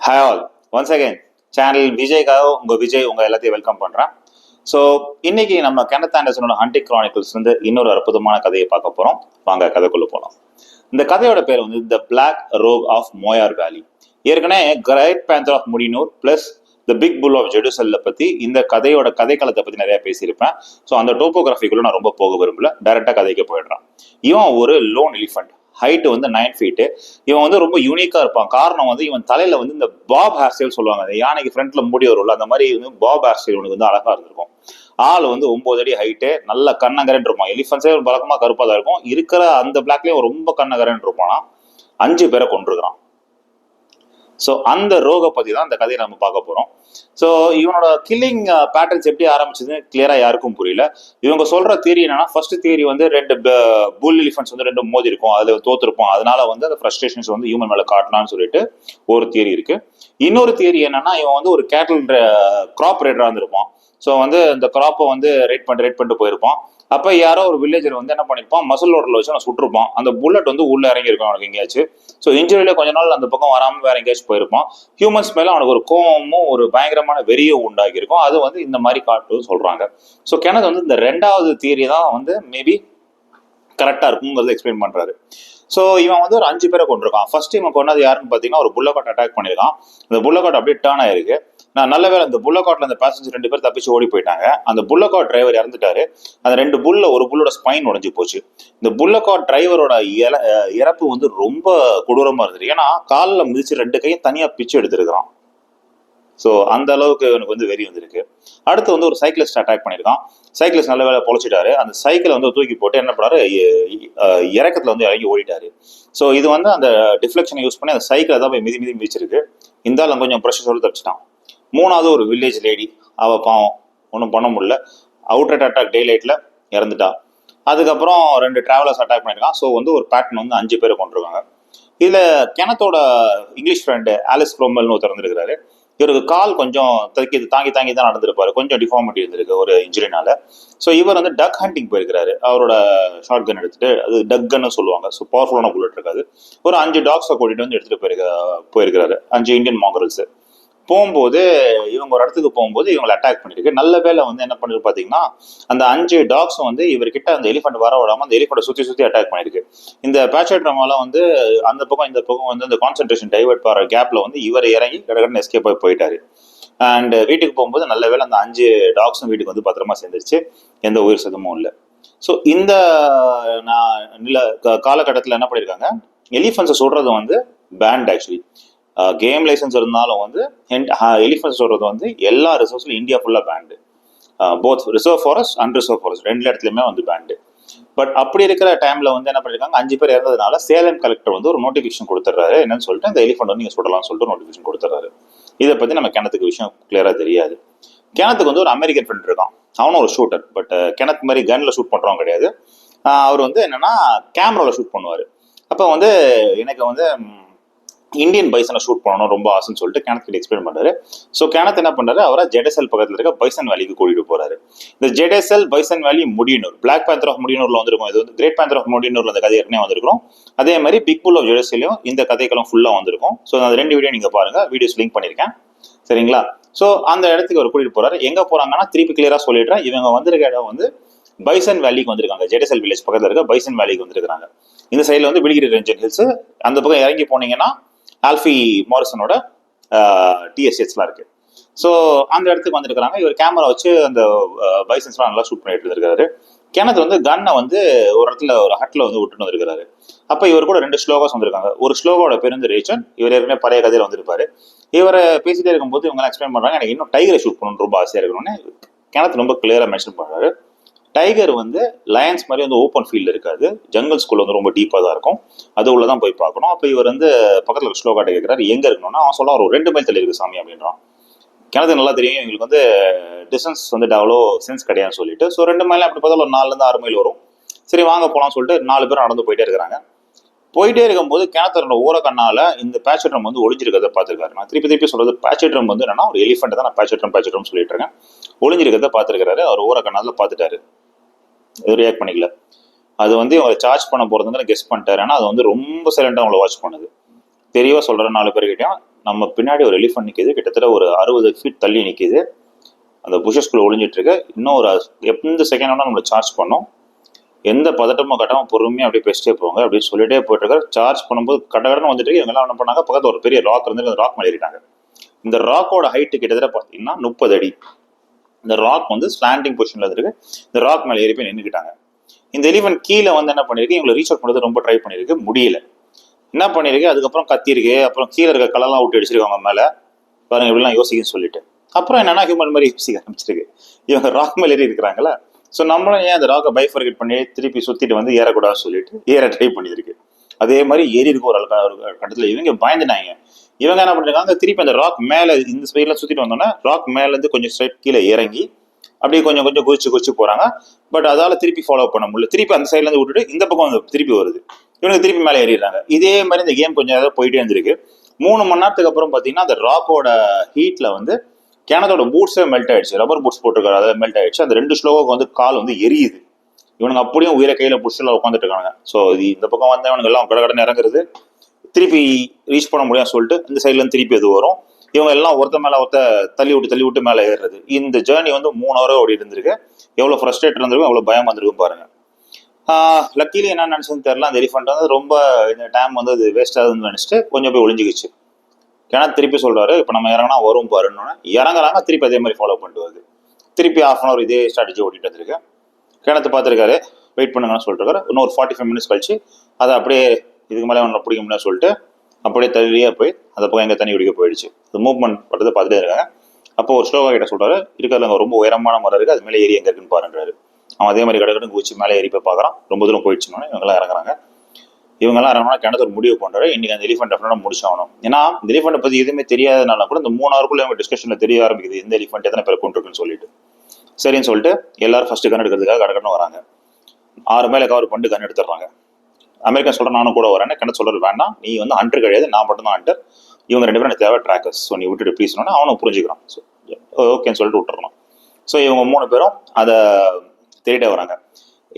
Hi all once again channel விஜய்க்காக விஜய் எல்லாத்தையும் welcome பண்றேன். ஸோ இன்னைக்கு நம்ம கெனத் ஆண்டர்சனோட ஹண்டிங் கிரானிக்கல்ஸ் இன்னொரு அற்புதமான கதையை பார்க்க போறோம். வாங்க கதைக்குள்ள போகலாம். இந்த கதையோட பேர் the black rock of Moyar valley. ஏற்கனவே great panther of Mudinur plus the big bull of ஜெருசல்ல பத்தி இந்த கதையோட கதைக்களத்தை பத்தி நிறைய பேசியிருப்பேன். ஸோ அந்த டோப்போகிராஃபிக்குள்ள நான் ரொம்ப போக விரும்பல, டைரக்டா கதைக்கு போயிடுறேன். இவன் ஒரு லோன் எலிஃபண்ட், ஹைட் 9 feet. இவன் ரொம்ப யூனிக்கா இருப்பான். காரணம் இவன் தலையில இந்த பாப் ஹேர் ஸ்டைல் சொல்லுவாங்க, யானைக்கு ஃப்ரண்ட்ல முடி வரும்ல, அந்த மாதிரி பாப் ஹேர் ஸ்டைல் உனக்கு அழகா இருந்திருக்கும். ஆள் 9 அடி ஹைட்டு, நல்ல கண்ணகரன் இருப்பான். எலிஃபன்ஸே பழக்கமா கருப்பா தான் இருக்கும். இருக்கிற அந்த பிளாக்லயும் ரொம்ப கண்ணகரன் இருப்பானா. 5 பேரை கொண்டிருக்கிறான். ஸோ அந்த ரோகை பத்தி தான் இந்த கதையை நம்ம பார்க்க போறோம். ஸோ இவனோட கில்லிங் பேட்டர்ன்ஸ் எப்படி ஆரம்பிச்சதுன்னு கிளியரா யாருக்கும் புரியல. இவங்க சொல்ற தியரி என்னன்னா, ஃபர்ஸ்ட் தியரி 2 புல் எலிஃபன்ட்ஸ் 2 மோதி இருக்கும், அதுல தோத்துருப்போம், அதனால அந்த ஃப்ரஸ்ட்ரேஷன்ஸ் ஹியூமன் மேல காட்டலாம்னு சொல்லிட்டு ஒரு தியரி இருக்கு. இன்னொரு தியரி என்னன்னா, இவன் ஒரு கேட்டல் கிராப் ரைடரா இருந்திருப்பான். ஸோ இந்த கிராப்பை ரைட் பண்ணிட்டு போயிருப்பான். அப்ப யாரோ ஒரு வில்லேஜர் என்ன பண்ணிருப்பான், மசில் ரோட்ல வச்சு அவன் சுட்டிருப்பான். அந்த புல்லட் உள்ள இறங்கி இருக்கும் அவனுக்கு எங்கேயாச்சும். ஸோ இன்ஜுரியில கொஞ்ச நாள் அந்த பக்கம் வராம வேற எங்கேயாச்சும் போயிருப்பான். ஹியூமன்ஸ் மேல அவனுக்கு ஒரு கோபமும் ஒரு பயங்கரமான வெறியும் உண்டாகி இருக்கும். அது இந்த மாதிரி காட்டு சொல்றாங்க. ஸோ கெனத் இந்த 2வது தியரி தான் மேபி கரெக்டா இருக்குங்கிறத எக்ஸ்பிளைன் பண்றாரு. ஸோ இவன் ஒரு 5 பேரை கொண்டிருக்கான். ஃபர்ஸ்ட் இவன் கொண்டது யாருன்னு பாத்தீங்கன்னா, ஒரு புல்லகாட் அட்டாக் பண்ணிருக்கான். அந்த புல்லகாட் அப்படியே டேர்ன் ஆயிருக்கு. நான் நல்ல வேலை அந்த புல்லகாட்ல அந்த பேசஞ்சர் 2 பேர் தப்பிச்சு ஓடி போயிட்டாங்க. அந்த புல்லகாட் டிரைவர் இறந்துட்டாரு. அந்த 2 ஒரு புல்லோட ஸ்பைன் உடைஞ்சு போச்சு. இந்த புல்லகாட் டிரைவரோட இறப்பு ரொம்ப கொடூரமா இருந்தது. ஏன்னா காலில் மிதிச்சு 2 கையும் தனியா பிச்சு எடுத்திருக்கிறான். ஸோ அந்த அளவுக்கு இவனுக்கு வெறி வந்திருக்கு. அடுத்து ஒரு சைக்கிளிஸ்ட் அட்டாக் பண்ணியிருக்கான். சைக்கிளிஸ்ட் நல்ல வேலை பொழைச்சிட்டாரு. அந்த சைக்கிளை தூக்கி போட்டு என்ன பண்ணாரு, இறக்கத்துல இறங்கி ஓடிட்டாரு. ஸோ இது அந்த டிஃப்ளெக்ஷனை யூஸ் பண்ணி அந்த சைக்கிளை தான் போய் மிதி மிதிச்சிருக்கு. இந்த ஆள் கொஞ்சம் ப்ரெஷர் தப்பிச்சிட்டான். 3வது ஒரு வில்லேஜ் லேடி, அவ பாவம் ஒன்றும் பண்ண முடியல. அவுட்ரைட் அட்டாக் டே லைட்ல இறந்துட்டா. அதுக்கப்புறம் 2 டிராவலர்ஸ் அட்டாக் பண்ணியிருக்கான். ஸோ ஒரு பேட்டர்ன் 5 பேரை கொண்டிருக்காங்க. இதுல கெனத்தோட இங்கிலீஷ் ஃப்ரெண்டு ஆலிஸ் குரோமெல்னு ஒருத்தர் இருந்திருக்காரு. இவருக்கு கால் கொஞ்சம் தாங்கி தான் நடந்திருப்பாரு. கொஞ்சம் டிஃபார்மிட்டி இருந்திருக்கு ஒரு இன்ஜுரினால. ஸோ இவர் டக் ஹண்டிங் போயிருக்கிறாரு. அவரோட ஷார்ட் கன் எடுத்துட்டு, அது டக்குன்னு சொல்லுவாங்க. ஸோ பவர்ஃபுல்லான புல்லட் இருக்காது. ஒரு 5 டாக்ஸை கூட்டிட்டு எடுத்துட்டு போயிருக்கிறாரு. 5 இந்தியன் மாங்கரல்ஸ். போகும்போது இவங்க ஒரு இடத்துக்கு போகும்போது இவங்களை அட்டாக் பண்ணிருக்கு. நல்ல வேலை என்ன பண்ணிருக்கு பாத்தீங்கன்னா, அந்த 5 டாக்ஸ் இவர்கிட்ட அந்த எலிஃபண்ட் வர விடாம அந்த எலிஃபண்ட் சுத்தி அட்டாக் பண்ணிருக்கு. இந்த பேச்சட்ரமால அந்த பக்கம் இந்த பக்கம் இந்த கான்சென்ட்ரேஷன் டைவர்ட் பாற கேப்ல இவர் இறங்கி கடற்கடன் எஸ்கேப் போயிட்டாரு. அண்ட் வீட்டுக்கு போகும்போது நல்ல வேலை அந்த 5 டாக்ஸும் வீட்டுக்கு பத்திரமா சேர்ந்துருச்சு. எந்த உயிர் சேதமும் இல்லை. ஸோ இந்த காலகட்டத்தில் என்ன பண்ணிருக்காங்க, எலிஃபண்ட்ஸை சொல்றது பேண்ட். ஆக்சுவலி கேம் லைசன்ஸ் இருந்தாலும் எலிஃபண்ட்ஸ் சொல்றது எல்லா ரிசர்வ்ஸ்லையும் இந்தியா ஃபுல்லா banned. Both reserve forest and reserve forest 2 இடத்துலயுமே பேண்டு. பட் அப்படி இருக்கிற டைம்ல என்ன பண்ணிருக்காங்க, 5 பேர் இறந்ததுனால சேலம் கலெக்டர் ஒரு நோட்டிபிகேஷன் கொடுத்துறாரு. என்னன்னு சொல்லிட்டு அந்த எலிஃபண்ட் நீங்க சுடலாம்னு சொல்லிட்டு நோட்டிபிகேஷன் கொடுத்துறாரு. இதை பத்தி நம்ம கெனத்துக்கு விஷயம் கிளியரா தெரியாது. கெனத்துக்கு ஒரு அமெரிக்கன் ஃப்ரெண்ட் இருக்கான். அவனும் ஒரு ஷூட்டர். பட் கெனத் மாதிரி கன்ல ஷூட் பண்றவங்க கிடையாது. அவர் என்னன்னா கேமரால ஷூட் பண்ணுவாரு. அப்ப எனக்கு இந்தியன் பைசனை ஷூட் பண்ணணும் ரொம்ப ஆசைன்னு சொல்லிட்டு கெனத் கிட்ட எக்ஸ்பிளைன் பண்றாரு. ஸோ கெனத் என்ன பண்றாரு, அவரை ஜெடேசல் பக்கத்துல இருக்க பைசன் வேலிக்கு கூட்டிட்டு போறாரு. இந்த ஜெடேசல் பைசன் வேலி முடினூர், பிளாக் பேந்தர் ஆஃப் முடினூர்ல வந்திருக்கும். இது கிரேட் பேந்தர் ஆஃப் முடினூர்ல அந்த கதை ஏற்கனவே வந்திருக்கும். அதே மாதிரி பிக் புல் ஆஃப் ஜெடேசலையும் இந்த கதைகளும் ஃபுல்லா வந்திருக்கும். ஸோ அந்த 2 வீடியோ நீங்க பாருங்க, வீடியோஸ் லிங்க் பண்ணிருக்கேன், சரிங்களா? ஸோ அந்த இடத்துக்கு அவர் கூட்டிட்டு போறாரு. எங்க போறாங்கன்னா, திருப்பி கிளியரா சொல்லிடுறேன், இவங்க வந்திருக்க இடம் பைசன் வேலிக்கு வந்திருக்காங்க. ஜெடேசல் வில்லேஜ் பக்கத்துல இருக்க பைசன் வேலிக்கு வந்திருக்காங்க. இந்த சைட்ல வில்கிரி ரேஞ்சர் ஹில்ஸ். அந்த பக்கம் இறங்கி போனீங்கன்னா ஆல்ஃபி மாரிசனோட டிஎஸ்எஸ்லாம் இருக்கு. ஸோ அந்த இடத்துக்கு வந்துருக்காங்க. இவர் கேமரா வச்சு அந்த பைசன்ஸ்லாம் நல்லா ஷூட் பண்ணிட்டு இருக்காரு. கெனத் கன்னை ஒரு இடத்துல ஒரு ஹட்ல விட்டுட்டு வந்திருக்காரு. அப்ப இவர் கூட 2 ஸ்லோகாஸ் வந்திருக்காங்க. ஒரு ஸ்லோகாவோட பேர் ரேச்சன். இவர் ஏற்கனவே பழைய கதையில வந்திருப்பாரு. இவரை பேசிட்டே இருக்கும்போது இவங்க எக்ஸ்பிளைன் பண்றாங்க, எனக்கு இன்னும் டைகரை ஷூட் பண்ணணும்னு ரொம்ப ஆசையா இருக்கணும்னு கெனத் ரொம்ப கிளியரா மென்ஷன் பண்றாரு. டைகர் லயன்ஸ் மாதிரி ஓப்பன் ஃபீல்டு இருக்காது. ஜங்கல் ஸ்கூல் ரொம்ப டீப்பா தான் இருக்கும். அது உள்ளதான் போய் பார்க்கணும். அப்ப இவர் பக்கத்துல ஸ்லோகாட்ட கேட்கிறாரு, எங்க இருக்கணும்னா அவன் சொல்ல ஒரு 2 மைல் தள்ளி இருக்கு சாமி அப்படின்றான். கெனது நல்லா தெரியும் எங்களுக்கு டிஸ்டன்ஸ் அவ்வளோ சென்ஸ் கிடையாதுன்னு சொல்லிட்டு. ஸோ 2 மைல் அப்படி பார்த்தா ஒரு 4 இருந்து 6 மைல் வரும். சரி வாங்க போலாம்னு சொல்லிட்டு 4 பேரும் நடந்து போயிட்டே இருக்கிறாங்க. போயிட்டே இருக்கும்போது கெனத்தரோட ஓர கண்ணால இந்த பேச்சட்ரம் ஒளிஞ்சிருக்கிறத பார்த்திருக்காரு. நான் திருப்பி சொல்றது, பேச்சட்ரம் என்னன்னா ஒரு எலிஃபண்ட் தான் நான் பேச்சட்ரம் சொல்லிட்டு இருக்கேன். ஒளிஞ்சிருக்கிறத பார்த்திருக்காரு. அவர் ஓர கண்ணால பார்த்துட்டாரு. ரியாக்ட் பண்ணிக்கல. அது இவங்களை சார்ஜ் பண்ண போறதுங்கிற கெஸ் பண்ணிட்டாரு. ஆனா அது ரொம்ப சைலண்டா அவங்களை வாட்ச் பண்ணுது. தெரியவா சொல்றேன் 4 பேர்கிட்டயும், நம்ம பின்னாடி ஒரு எலிஃபண்ட் நிற்கிது, கிட்டத்தட்ட ஒரு 60 ஃபீட் தள்ளி நிற்கிது. அந்த புஷஸ்குள்ள ஒளிஞ்சிட்டு இருக்கு. இன்னும் ஒரு எந்த செகண்ட் வேணா நம்மளை சார்ஜ் பண்ணோம். எந்த பதட்டமும் கட்டாமல் பொறுமையாக அப்படியே பேசிட்டே போவாங்க அப்படின்னு சொல்லிட்டே போயிட்டு இருக்காரு. சார்ஜ் பண்ணும்போது கடகடன்னு வந்துட்டு இவங்க எல்லாம் என்ன பண்ணாங்க, பக்கத்தில் ஒரு பெரிய ராக் இருந்து அந்த ராக் மேலே ஏறிட்டாங்க. இந்த ராக்கோட ஹைட்டு கிட்டத்தட்ட பார்த்தீங்கன்னா 30 அடி. இந்த ராக் வந்து ஸ்லாண்டிங் பொசிஷன்ல இருக்கு. இந்த ராக் மேலே ஏறி போய் நின்றுக்கிட்டாங்க. இந்த எலிஃபென்ட் கீழே வந்து என்ன பண்ணிருக்கு, இவங்களை ரீச் அவுட் பண்ணுறது ரொம்ப ட்ரை பண்ணிருக்கு, முடியல. என்ன பண்ணிருக்கு, அதுக்கப்புறம் கத்திருக்கு. அப்புறம் கீழே இருக்க கலெல்லாம் விட்டு அடிச்சிருக்காங்க மேலே, பாருங்க இப்படிலாம் யோசிக்குன்னு சொல்லிட்டு. அப்புறம் என்னன்னா ஹியூமன் மாதிரி யோசிக்க ஆரம்பிச்சிருக்கு. இவங்க ராக் மேலே ஏறி இருக்கிறாங்களா, ஸோ நம்மளும் ஏன் அந்த ராக்கை பைஃபர்கேட் பண்ணி திருப்பி சுற்றிட்டு வந்து ஏறக்கூடாதுன்னு சொல்லிட்டு ஏற ட்ரை பண்ணியிருக்கு. அதே மாதிரி ஏறி இருக்க ஒரு கட்டத்தில் இவங்க பயந்துட்டாங்க. இவங்க என்ன பண்ணிருக்காங்க, திருப்பி அந்த ராக் மேலே இந்த சைடில் சுற்றிட்டு வந்தோன்னா ராக் மேலேருந்து கொஞ்சம் ஸ்ட்ரைட் கீழே இறங்கி அப்படியே கொஞ்சம் கொஞ்சம் குதிச்சு போகிறாங்க. பட் அதால் திருப்பி ஃபாலோ பண்ண முடியல. திருப்பி அந்த சைட்லேருந்து விட்டுட்டு இந்த பக்கம் வந்து திருப்பி வருது. இவனுக்கு திருப்பி மேலே ஏறிடுறாங்க. இதே மாதிரி இந்த கேம் கொஞ்சம் ஏதாவது போயிட்டே இருந்திருக்கு. 3 மணி நேரத்துக்கு அப்புறம் பார்த்தீங்கன்னா அந்த ராக்கோட ஹீட்டில் வந்து கேனத்தோட பூட்ஸே மெல்ட் ஆயிடுச்சு. ரப்பர் பூட்ஸ் போட்டிருக்காரு, அதில் மெல்ட் ஆயிடுச்சு. அந்த 2 ஸ்லோவுக்கு வந்து கால் வந்து எரியுது. இவனுக்கு அப்படியும் உயிரை கையில் பிடிச்சல உட்காந்துட்டு இருக்காங்க. ஸோ இந்த பக்கம் வந்து இவனுக்கு எல்லாம் கடகடன்னு இறங்குறது, திருப்பி ரீச் பண்ண முடியாது சொல்லிட்டு இந்த சைட்லேருந்து திருப்பி அது வரும். இவங்க எல்லாம் ஒருத்த மேலே ஒருத்த தள்ளி விட்டு மேலே ஏறுறது. இந்த ஜேர்னி வந்து 3 ஹவர் ஓடி இருந்திருக்கு. எவ்வளோ ஃப்ரஸ்ட்ரேட் இருந்திருக்கும், எவ்வளோ பயம் வந்திருக்கும் பாருங்க. லக்கிலி என்ன நினச்சுன்னு தெரியல, அந்த எலிஃபென்ட் வந்து ரொம்ப இந்த டைம் வந்து அது வேஸ்ட் ஆகுதுன்னு நினச்சிட்டு கொஞ்சம் போய் ஒளிஞ்சிக்கிச்சு. ஏன்னா திருப்பி சொல்றாரு, இப்போ நம்ம இறங்கினா வரும் பாருன்னு. இறங்குறாங்க, திருப்பி அதே மாதிரி ஃபாலோ பண்ணிட்டு வருது. திருப்பி ½ அன் அவர் இதே ஸ்ட்ராட்டஜி ஓட்டிட்டு வந்துருக்கு. கிணத்து பார்த்துருக்காரு, வெயிட் பண்ணுங்கன்னு சொல்லிட்டு இன்னொரு 45 மினிட்ஸ் கழிச்சு அதை அப்படியே இதுக்கு மேலே ஒன்று பிடிக்க முடியாது சொல்லிட்டு அப்படியே தள்ளியே போய் அந்த பக்கம் எங்கே தண்ணி குடிக்க போயிடுச்சு. அது மூவ்மெண்ட் பட்டதை பார்த்துட்டே இருக்காங்க. அப்போ ஒரு ஸ்லோவா கிட்ட சொல்றாரு, இருக்கிறதுல ரொம்ப உயரமான மரம் இருக்கு, அது மேலே ஏறி எங்க இருக்குன்னு பாருன்றாரு. அவன் அதே மாதிரி கடற்கடன் குச்சி மேலே ஏறி போய் பார்க்குறான். ரொம்ப தூரம் போயிடுச்சுன்னு இவங்கெல்லாம் இறங்குறாங்க. இவங்கெல்லாம் இறங்கினா கிணத்து ஒரு முடிவு பண்ணுறாரு, இன்னைக்கு அந்த எலிஃபென்ட் டெஃபினட்டாக முடிச்சாகணும். ஏன்னா இந்த எலிஃபென்ட்டை பற்றி எதுவுமே தெரியாதனால கூட இந்த 3 ஹவருக்குள்ள அவங்க டிஸ்கஷனில் தெரிய ஆரம்பிக்குது எந்த எலிஃபென்ட் எத்தனை பேர் கொண்டிருக்குன்னு சொல்லிட்டு. சரின்னு சொல்லிட்டு எல்லாரும் ஃபர்ஸ்ட் கன் எடுக்கிறதுக்காக கடற்கடன் வராங்க. 6 மேலே கவர் பண்ணிட்டு கன் எடுத்துடுறாங்க. அமெரிக்கன் சொல்ற நானும் கூட வரேன்னு கிணத்து சொல்றது, வேண்டாம் நீ வந்து ஹண்டர் கிடையாது, நான் மட்டும் தான் ஹண்டர், இவங்க 2 பேரும் எனக்கு தேவை ட்ராக்கர்ஸ், ஸோ நீ விட்டுட்டு ப்ளீஸ்னோன்னா அவனும் புரிஞ்சுக்கிறான். ஸோ ஓகேன்னு சொல்லிட்டு விட்டுறணும். ஸோ இவங்க 3 பேரும் அதை தேடிட்டே வராங்க.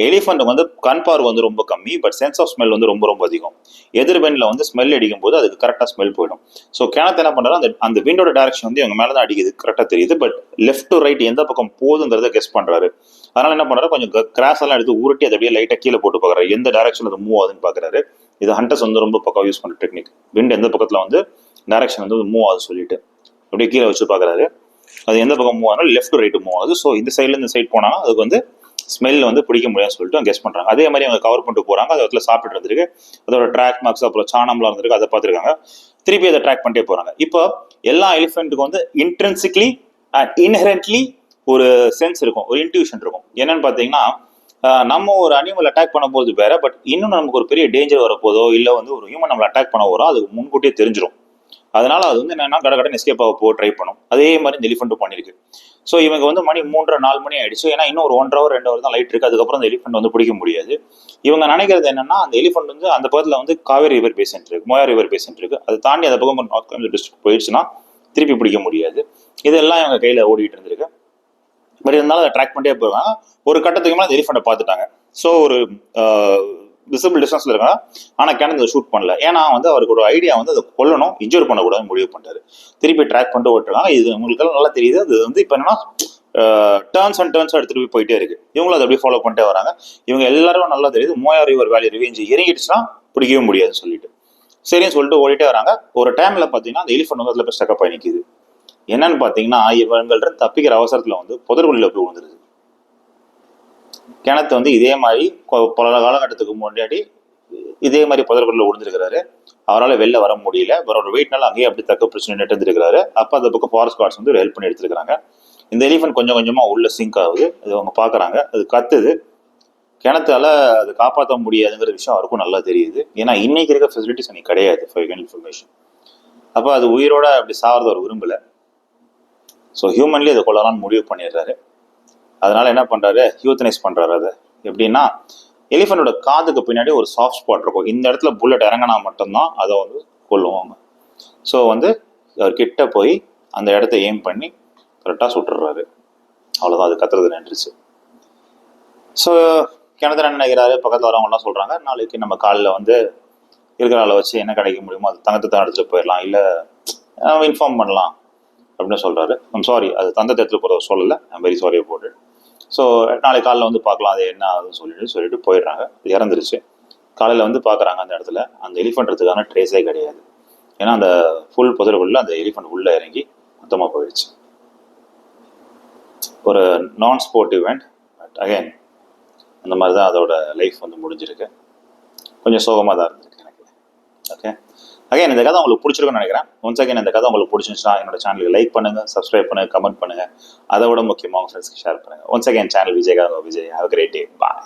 எலிஃபென்ட் வந்து கண் பார்வை வந்து ரொம்ப கம்மி, பட் சென்ஸ் ஆஃப் ஸ்மெல் வந்து ரொம்ப ரொம்ப அதிகம். எதிர்பெண்ணில் வந்து ஸ்மெல் அடிக்கும் போது அதுக்கு கரெக்டாக ஸ்மெல் போயிடும். ஸோ கிணத்து என்ன பண்ணுறாரு, அந்த விண்டோட டேரக்ஷன் வந்து இவங்க மேலே தான் அடிக்குது, கரெக்டாக தெரியுது. பட் லெஃப்ட் டு ரைட் எந்த பக்கம் போகுதுங்கிறத கெஸ் பண்ணுறாரு. அதனால என்ன பண்ணுறாரு, கொஞ்சம் கிராஸ் எல்லாம் எடுத்து உருட்டி அதை அப்படியே லைட்டாக கீழே போட்டு பார்க்குறாரு, எந்த டேரக்ஷன் அது மூவ் ஆகுதுன்னு பார்க்குறாரு. இது ஹண்டர்ஸ் வந்து ரொம்ப பக்கம் யூஸ் பண்ணுற டெக்னிக். விண்ட் எந்த பக்கத்தில் வந்து டேரக்ஷன் வந்து மூவ் ஆகுது சொல்லிட்டு அப்படியே கீழே வச்சு பார்க்குறாரு. அது எந்த பக்கம் மூவ் ஆகுதுனா லெஃப்ட் டு ரைட்டு மூவ் ஆகுது. ஸோ இந்த சைட்லேருந்து இந்த சைட் போனாங்கன்னா அதுக்கு வந்து ஸ்மெல் வந்து பிடிக்க முடியாதுன்னு சொல்லிட்டு கெஸ் பண்ணுறாங்க. அதே மாதிரி அவங்க கவர் பண்ணிட்டு போகிறாங்க. அது இடத்துல சாப்பிட்டு இருந்திருக்கு, அதோட ட்ராக் மார்க்ஸ் அப்புறம் சாணம்லாம் இருந்திருக்கு, அதை பார்த்துருக்காங்க. திருப்பி அதை ட்ராக் பண்ணிட்டே போகிறாங்க. இப்போ எல்லா எலிஃபென்ட்டுக்கும் வந்து இன்ட்ரென்சிக்லி அண்ட் இன்ஹெரண்ட்லி ஒரு சென்ஸ் இருக்கும், ஒரு இன்ட்யூஷன் இருக்கும். என்னன்னு பார்த்தீங்கன்னா, நம்ம ஒரு அனிமல் அட்டாக் பண்ண போது வேற, பட் இன்னும் நமக்கு ஒரு பெரிய டேஞ்சர் வரப்போதோ இல்லை வந்து ஒரு ஹியூமன் நம்மளை அட்டாக் பண்ண வரும், அது முன்கூட்டியே தெரிஞ்சிடும். அதனால அது வந்து என்னன்னா கடகடன் எஸ்கேப் ஆக ட்ரை பண்ணும். அதே மாதிரி இந்த எலிஃபென்ட்டும் பண்ணிருக்கு. ஸோ இவங்க வந்து மணி 3:30-4 மணி ஆயிடுச்சு. ஏன்னா இன்னும் ஒரு 1 ஹவர் 2 ஹவர் தான் லைட் இருக்கு. அதுக்கப்புறம் அந்த எலிஃபென்ட் வந்து பிடிக்க முடியாது. இவங்க நினைக்கிறது என்னன்னா, அந்த எலிஃபென்ட் வந்து அந்த பக்கத்தில் வந்து காவேரி ரிவர் பேசன் இருக்கு, மோயா ரிவர் பேசன் இருக்கு, அதை தாண்டி அந்த பக்கம் நார்த் கோயம்புத்தூர் டிஸ்ட்ரிக்ட் போயிடுச்சுன்னா திருப்பி பிடிக்க முடியாது. இதெல்லாம் இவங்க கையில் ஓடிட்டு இருந்திருக்கு. பட் இருந்தாலும் அதை ட்ராக் பண்ணிட்டே போவாங்க. ஒரு கட்டத்துக்கு மேலே அந்த எலிஃபென்ட்டை பார்த்துட்டாங்க. ஸோ ஒரு விசிபிள் டிஸ்டன்ஸ்ல இருக்காங்க. ஆனால் கிணத்து ஷூட் பண்ணல. ஏன்னா வந்து அவருக்கு ஒரு ஐடியா வந்து அதை கொல்லணும், இன்ஜூர் பண்ணக்கூடாதுன்னு முடிவு பண்ணிட்டாரு. திருப்பி ட்ராக் பண்ணிட்டு ஓட்டுறாங்க. இது உங்களுக்கு நல்லா தெரியுது. அது வந்து இப்போ என்னன்னா டர்ன்ஸ் எடுத்துட்டு போயிட்டே இருக்கு. இவங்களும் அதை அப்படியே ஃபாலோ பண்ணிட்டே வராங்க. இவங்க எல்லாரும் நல்லா தெரியுது, மோயா ரிவர் வேலி ரிவேஞ்ச் இறங்கிடுச்சுன்னா பிடிக்கவே முடியாதுன்னு சொல்லிட்டு சரின்னு சொல்லிட்டு ஓடிட்டே வராங்க. ஒரு டைம்ல பார்த்தீங்கன்னா அந்த எலிஃபென்ட் வந்து அதில் போய் ஸ்டக்கப் ஆகி நிற்கிது. என்னன்னு பார்த்தீங்கன்னா, இவங்கள்ட்ட தப்பிக்கிற அவசரத்தில் வந்து புதர்குழியில் போய் விழுந்துருது. கிணத்து வந்து இதே மாதிரி பல காலகட்டத்துக்கு முன்னாடி இதே மாதிரி புதர்குழியில் விழுந்திருக்கிறாரு. அவரால் வெளில வர முடியல. அவரோட வெயிட்னால அங்கேயே அப்படி தக்க பிரச்சனை நின்று இருந்திருக்கிறாரு. அப்போ அந்த பக்கம் ஃபாரஸ்ட் கார்ட்ஸ் வந்து ஹெல்ப் பண்ணி எடுத்துருக்காங்க. இந்த எலிஃபென்ட் கொஞ்சம் கொஞ்சமாக உள்ள சிங்க் ஆகுது. அது அவங்க பார்க்குறாங்க, அது கத்துது. கிணத்தால அது காப்பாற்ற முடியாதுங்கிற விஷயம் அவருக்கும் நல்லா தெரியுது. ஏன்னா இன்னைக்கு இருக்க ஃபெசிலிட்டிஸ் அன்னைக்கு கிடையாது ஃபார் இன்ஃபர்மேஷன். அப்போ அது உயிரோட அப்படி சாகிறது அவர் விரும்பல. ஸோ ஹியூமன்லி அதை கொள்ளலாம்னு முடிவு பண்ணிடுறாரு. அதனால என்ன பண்றாரு, யூத்தனைஸ் பண்றாரு. அது எப்படின்னா, எலிஃபென்டோட காதுக்கு பின்னாடி ஒரு சாஃப்ட் ஸ்பாட் இருக்கும். இந்த இடத்துல புல்லட் இறங்கினா மட்டும்தான் அதை வந்து கொல்லுவாங்க. ஸோ வந்து அவர் கிட்ட போய் அந்த இடத்த எய்ம் பண்ணி கரெக்டாக சுட்டுறாரு. அவ்வளோதான், அது கத்துறது நின்றுச்சு. ஸோ கிணத்துல என்ன நினைக்கிறாரு, பக்கத்தில் வரவங்கலாம் சொல்றாங்க, நாளைக்கு நம்ம காலில் வந்து இருக்கிற ஆளை வச்சு என்ன கிடைக்க முடியுமோ அது தங்கத்தை தான் எடுத்துட்டு போயிடலாம், இல்லை இன்ஃபார்ம் பண்ணலாம் அப்படின்னு சொல்கிறாரு. ஐம் சாரி, அது தந்தத்தை எடுத்துகிட்டு போகிறத சொல்லலை, I'm very sorry about it. So நாளைக்கு காலையில் வந்து பார்க்கலாம் அது என்ன ஆகுதுன்னு சொல்லிட்டு போயிடுறாங்க. இறந்துருச்சு. காலையில் வந்து பார்க்குறாங்க அந்த இடத்துல அந்த எலிஃபெண்ட்றதுக்கான ட்ரேஸே கிடையாது. ஏன்னா அந்த ஃபுல் புதருக்குள்ள அந்த எலிஃபெண்ட் உள்ளே இறங்கி மொத்தமாக போயிடுச்சு. ஒரு நான் ஸ்போர்ட் இவெண்ட், பட் அகைன் அந்த மாதிரி தான் அதோட லைஃப் வந்து முடிஞ்சிருக்கு. கொஞ்சம் சோகமாக தான் இருந்திருக்கு எனக்கு. ஓகே, அகைன் இந்த கதை உங்களுக்கு பிடிச்சிருக்குன்னு நினைக்கிறேன். ஒன்ஸ் அகைன் இந்த கதை உங்களுக்கு பிடிச்சிருந்துச்சுன்னா என்னோட சேனலுக்கு லைக் பண்ணுங்கள், சப்ஸ்கிரைப் பண்ணுங்கள், கமெண்ட் பண்ணுங்கள். அதை விட முக்கியமாக உங்கள் ஃப்ரெண்ட்ஸ்க்கு ஷேர் பண்ணுங்கள். Once again channel Vijay. Have a great day. Bye.